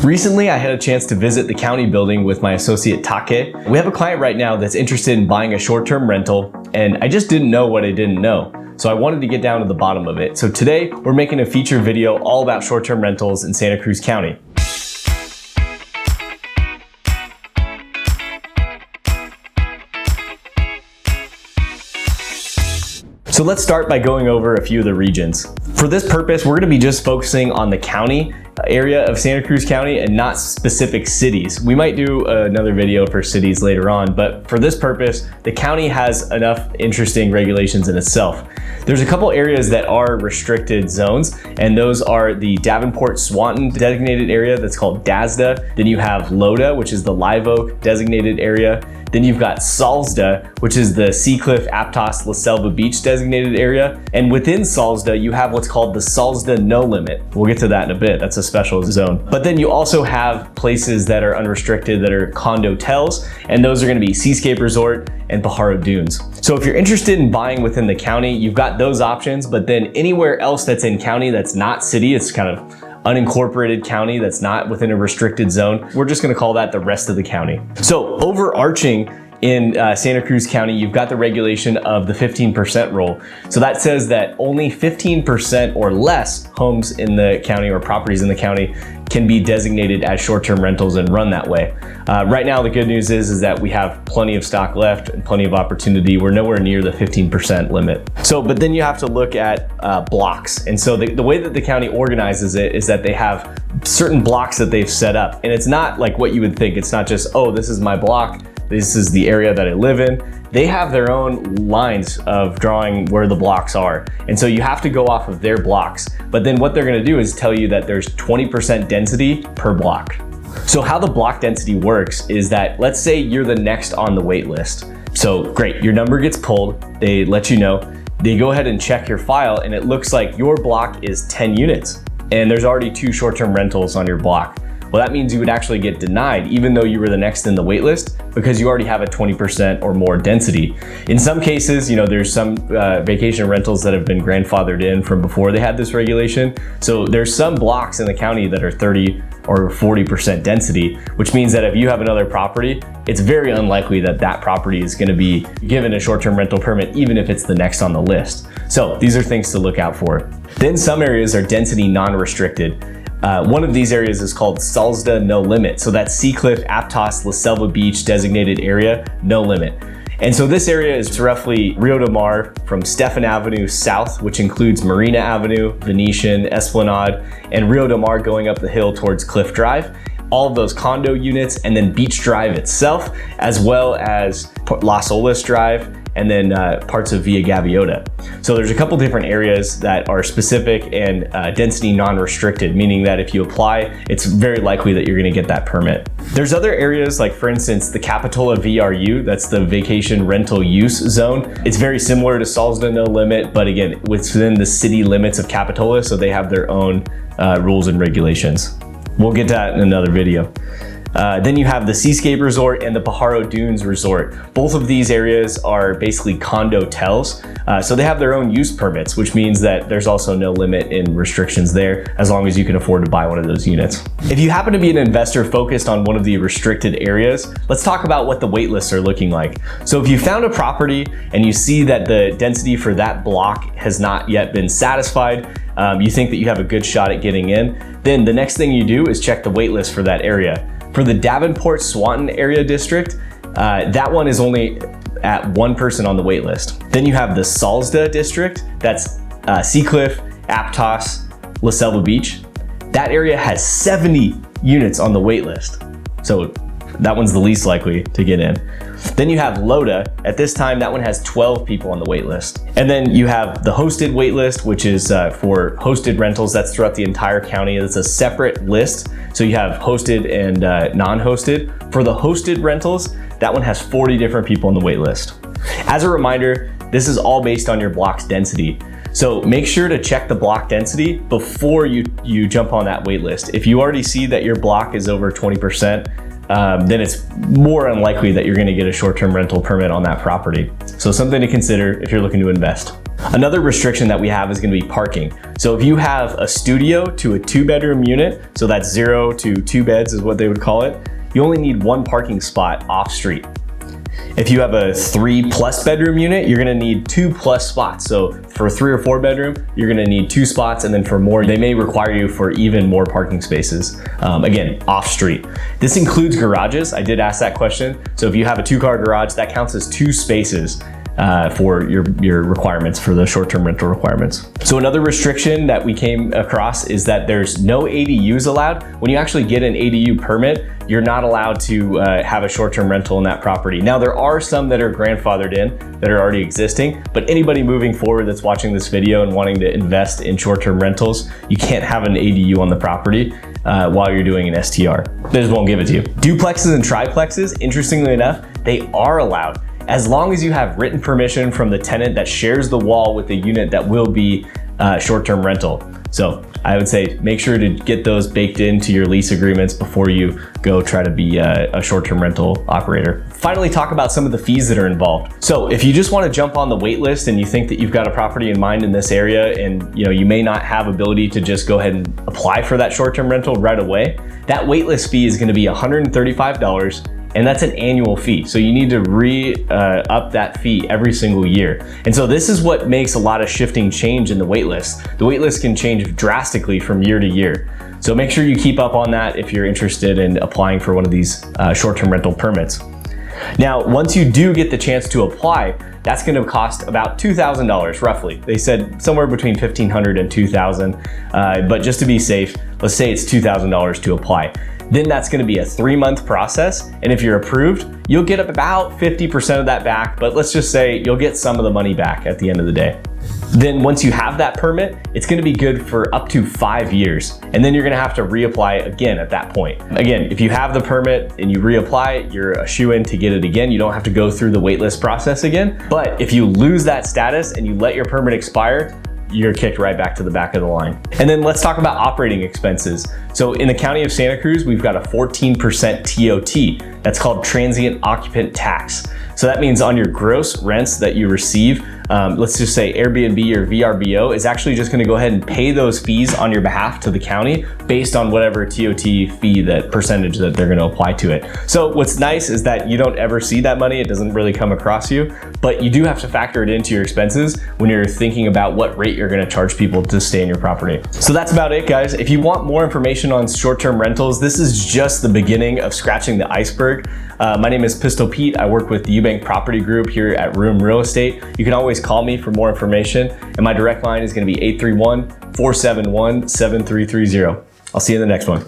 Recently, I had a chance to visit the county building with my associate Take. We have a client right now that's interested in buying a short-term rental, and I just didn't know what I didn't know. So I wanted to get down to the bottom of it. So today, we're making a feature video all about short-term rentals in Santa Cruz County. So let's start by going over a few of the regions. For this purpose, we're gonna be just focusing on the county area of Santa Cruz County and not specific cities. We might do another video for cities later on, but for this purpose, the county has enough interesting regulations in itself. There's a couple areas that are restricted zones, and those are the Davenport-Swanton designated area that's called DASDA. Then you have Loda, which is the Live Oak designated area. Then you've got Salsda, which is the Seacliff, Aptos, La Selva Beach designated area. And within Salsda, you have what's called the Salsda No Limit. We'll get to that in a bit. That's a special zone. But then you also have places that are unrestricted that are condotels, and those are gonna be Seascape Resort and Pajaro Dunes. So if you're interested in buying within the county, you've got those options, but then anywhere else that's in county that's not city, it's kind of unincorporated county that's not within a restricted zone, we're just gonna call that the rest of the county. So overarching in Santa Cruz County, you've got the regulation of the 15% rule. So that says that only 15% or less homes in the county or properties in the county can be designated as short-term rentals and run that way. Right now, the good news is that we have plenty of stock left and plenty of opportunity. We're nowhere near the 15% limit. So, but then you have to look at blocks. And so the way that the county organizes it is that they have certain blocks that they've set up. And it's not like what you would think. It's not just, oh, this is my block, this is the area that I live in. They have their own lines of drawing where the blocks are. And so you have to go off of their blocks. But then what they're gonna do is tell you that there's 20% density per block. So how the block density works is that, let's say you're the next on the wait list. So great, your number gets pulled, they let you know, they go ahead and check your file, and it looks like your block is 10 units. And there's already 2 short-term rentals on your block. Well, that means you would actually get denied even though you were the next in the wait list because you already have a 20% or more density. In some cases, there's some vacation rentals that have been grandfathered in from before they had this regulation. So there's some blocks in the county that are 30 or 40% density, which means that if you have another property, it's very unlikely that that property is gonna be given a short-term rental permit, even if it's the next on the list. So these are things to look out for. Then some areas are density non-restricted. One of these areas is called Salsda No Limit. So that's Seacliff, Aptos, La Selva Beach designated area, no limit. And so this area is roughly Rio de Mar from Stephan Avenue south, which includes Marina Avenue, Venetian, Esplanade, and Rio de Mar going up the hill towards Cliff Drive. All of those condo units, and then Beach Drive itself, as well as Las Olas Drive, and then parts of Villa Gaviota. So there's a couple different areas that are specific and density non-restricted, meaning that if you apply, it's very likely that you're gonna get that permit. There's other areas like, for instance, the Capitola VRU, that's the Vacation Rental Use Zone. It's very similar to Salsda No Limit, but again, within the city limits of Capitola, so they have their own rules and regulations. We'll get to that in another video. Then you have the Seascape Resort and the Pajaro Dunes Resort. Both of these areas are basically condotels. So they have their own use permits, which means that there's also no limit in restrictions there as long as you can afford to buy one of those units. If you happen to be an investor focused on one of the restricted areas, let's talk about what the wait lists are looking like. So if you found a property and you see that the density for that block has not yet been satisfied, you think that you have a good shot at getting in, then the next thing you do is check the wait list for that area. For the Davenport-Swanton area district, that one is only at 1 person on the wait list. Then you have the Salsda district, that's Seacliff, Aptos, La Selva Beach. That area has 70 units on the wait list. So that one's the least likely to get in. Then you have Loda. At this time, that one has 12 people on the wait list. And then you have the hosted wait list, which is for hosted rentals. That's throughout the entire county. It's a separate list. So you have hosted and non-hosted. For the hosted rentals, that one has 40 different people on the wait list. As a reminder, this is all based on your block's density. So make sure to check the block density before you jump on that wait list. If you already see that your block is over 20%, then it's more unlikely that you're gonna get a short-term rental permit on that property. So something to consider if you're looking to invest. Another restriction that we have is going to be parking. So if you have a studio to a 2-bedroom unit, so that's 0 to 2 beds is what they would call it, you only need 1 parking spot off street. If you have a 3+ bedroom unit, you're gonna need 2+ spots. So for 3 or 4 bedroom, you're gonna need 2 spots, and then for more, they may require you for even more parking spaces. Again, off street. This includes garages. I did ask that question. So if you have a 2-car garage, that counts as 2 spaces for your requirements, for the short-term rental requirements. So another restriction that we came across is that there's no ADUs allowed. When you actually get an ADU permit, you're not allowed to have a short-term rental in that property. Now there are some that are grandfathered in that are already existing, but anybody moving forward that's watching this video and wanting to invest in short-term rentals, you can't have an ADU on the property while you're doing an STR. They just won't give it to you. Duplexes and triplexes, interestingly enough, they are allowed, as long as you have written permission from the tenant that shares the wall with the unit that will be short-term rental. So I would say make sure to get those baked into your lease agreements before you go try to be a short-term rental operator. Finally, talk about some of the fees that are involved. So if you just want to jump on the wait list and you think that you've got a property in mind in this area, and you may not have ability to just go ahead and apply for that short-term rental right away, that wait list fee is going to be $135. And that's an annual fee. So you need to up that fee every single year. And so this is what makes a lot of shifting change in the waitlist. The waitlist can change drastically from year to year. So make sure you keep up on that if you're interested in applying for one of these short-term rental permits. Now, once you do get the chance to apply, that's going to cost about $2,000 roughly. They said somewhere between $1,500 and $2,000, but just to be safe, let's say it's $2,000 to apply. Then that's going to be a 3-month process, and if you're approved, you'll get about 50% of that back, but let's just say you'll get some of the money back at the end of the day. Then once you have that permit, it's going to be good for up to 5 years, and then you're going to have to reapply again at that point. Again, if you have the permit and you reapply, you're a shoo-in to get it again. You don't have to go through the waitlist process again. But if you lose that status and you let your permit expire, you're kicked right back to the back of the line. And then let's talk about operating expenses. So in the county of Santa Cruz, we've got a 14% TOT. That's called transient occupant tax. So that means on your gross rents that you receive, let's just say Airbnb or VRBO is actually just going to go ahead and pay those fees on your behalf to the county based on whatever TOT fee, that percentage that they're going to apply to it. So what's nice is that you don't ever see that money. It doesn't really come across you, but you do have to factor it into your expenses when you're thinking about what rate you're going to charge people to stay in your property. So that's about it, guys. If you want more information on short-term rentals, this is just the beginning of scratching the iceberg. My name is Pistol Pete. I work with the Eubank Property Group here at Room Real Estate. You can always call me for more information, and my direct line is going to be 831-471-7330. I'll see you in the next one.